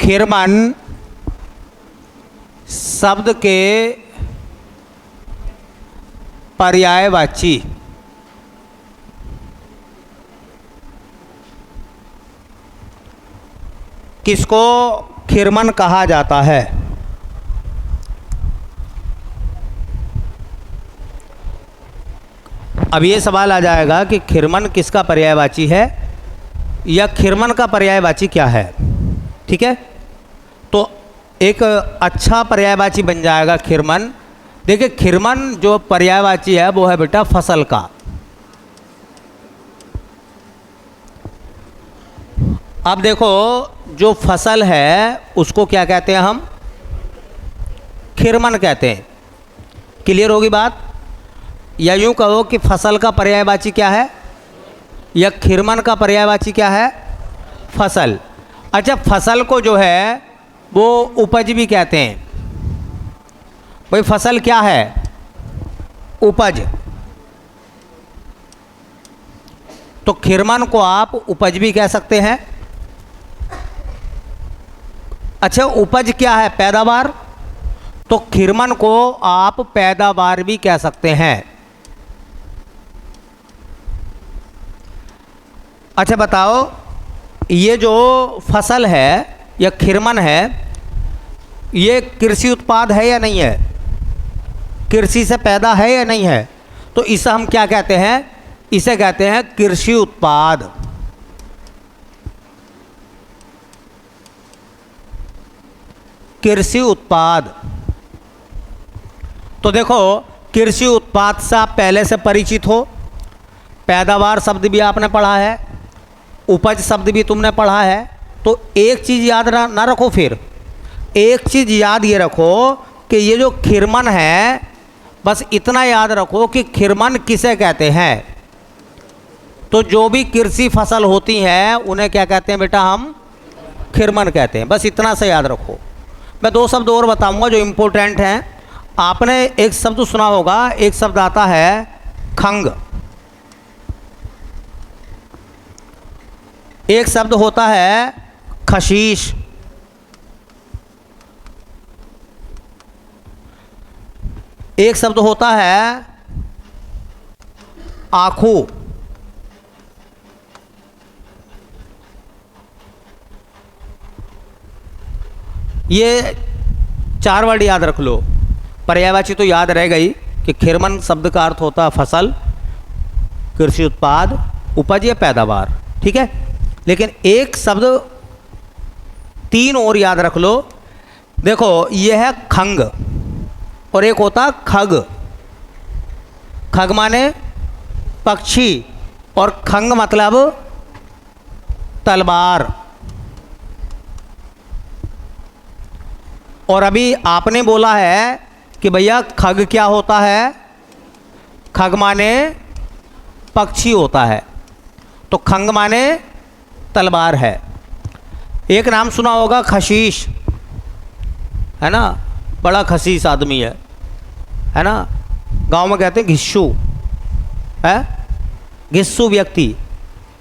खिरमन शब्द के पर्यायवाची किसको खिरमन कहा जाता है? अब ये सवाल आ जाएगा कि खिरमन किसका पर्यायवाची है या खिरमन का पर्यायवाची क्या है। ठीक है, तो एक अच्छा पर्यायवाची बन जाएगा खिरमन। देखिए, खिरमन जो पर्यायवाची है वो है बेटा फसल का। अब देखो, जो फसल है उसको क्या कहते हैं हम? खिरमन कहते हैं। क्लियर होगी बात? या यूँ कहो कि फसल का पर्यायवाची क्या है या खिरमन का पर्यायवाची क्या है? फसल। अच्छा, फसल को जो है वो उपज भी कहते हैं। भाई फसल क्या है? उपज। तो खिरमन को आप उपज भी कह सकते हैं। अच्छा, उपज क्या है? पैदावार। तो खिरमन को आप पैदावार भी कह सकते हैं। अच्छा बताओ, ये जो फसल है या खिरमन है, ये कृषि उत्पाद है या नहीं है? कृषि से पैदा है या नहीं है? तो इसे हम क्या कहते हैं? इसे कहते हैं कृषि उत्पाद। कृषि उत्पाद। तो देखो, कृषि उत्पाद से आप पहले से परिचित हो। पैदावार शब्द भी आपने पढ़ा है, उपज शब्द भी तुमने पढ़ा है। तो एक चीज़ याद ना रखो, फिर एक चीज़ याद ये रखो कि ये जो खिरमन है, बस इतना याद रखो कि खिरमन किसे कहते हैं। तो जो भी कृषि फसल होती हैं उन्हें क्या कहते हैं बेटा? हम खिरमन कहते हैं। बस इतना से याद रखो। मैं दो शब्द और बताऊंगा जो इम्पोर्टेंट हैं। आपने एक शब्द सुना होगा, एक शब्द आता है खंग। एक शब्द होता है खशीश। एक शब्द होता है आखू। ये चार वर्ड याद रख लो। पर्यायवाची तो याद रह गई कि खिरमन शब्द का अर्थ होता है फसल, कृषि उत्पाद, उपज या पैदावार। ठीक है, लेकिन एक शब्द तीन और याद रख लो। देखो, यह है खंग और एक होता खग। खग माने पक्षी और खंग मतलब तलवार। और अभी आपने बोला है कि भैया खग क्या होता है? खग माने पक्षी होता है, तो खंग माने तलवार है। एक नाम सुना होगा खशीश, है ना? बड़ा खसीस आदमी है ना? गांव में कहते हैं घिस्सू है, घिस्सू व्यक्ति।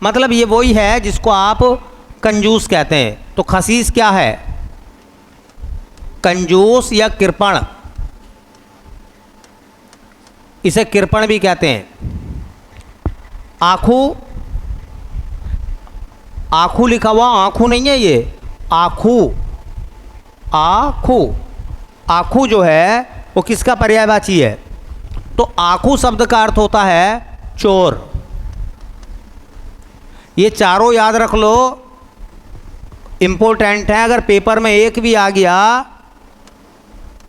मतलब ये वही है जिसको आप कंजूस कहते हैं। तो खसीस क्या है? कंजूस या कृपण। इसे कृपण भी कहते हैं। आखू, आखू लिखा हुआ आँखू नहीं है, ये आखू। आखू, आखू जो है वो किसका पर्यायवाची है? तो आखू शब्द का अर्थ होता है चोर। ये चारों याद रख लो, इम्पोर्टेंट है। अगर पेपर में एक भी आ गया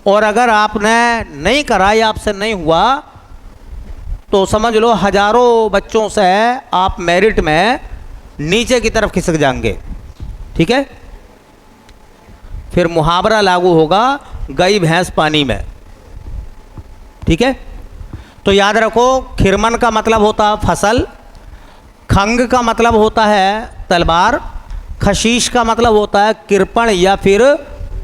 और अगर आपने नहीं करा या आपसे नहीं हुआ तो समझ लो हजारों बच्चों से आप मेरिट में नीचे की तरफ खिसक जाएंगे। ठीक है, फिर मुहावरा लागू होगा, गई भैंस पानी में। ठीक है, तो याद रखो, खिरमन का मतलब होता है फसल, खंग का मतलब होता है तलवार, खशीश का मतलब होता है कृपण या फिर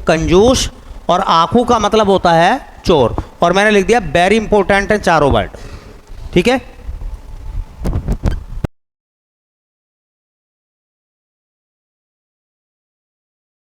कंजूस, और आँखों का मतलब होता है चोर। और मैंने लिख दिया वेरी इंपॉर्टेंट है चारों वर्ड। ठीक है।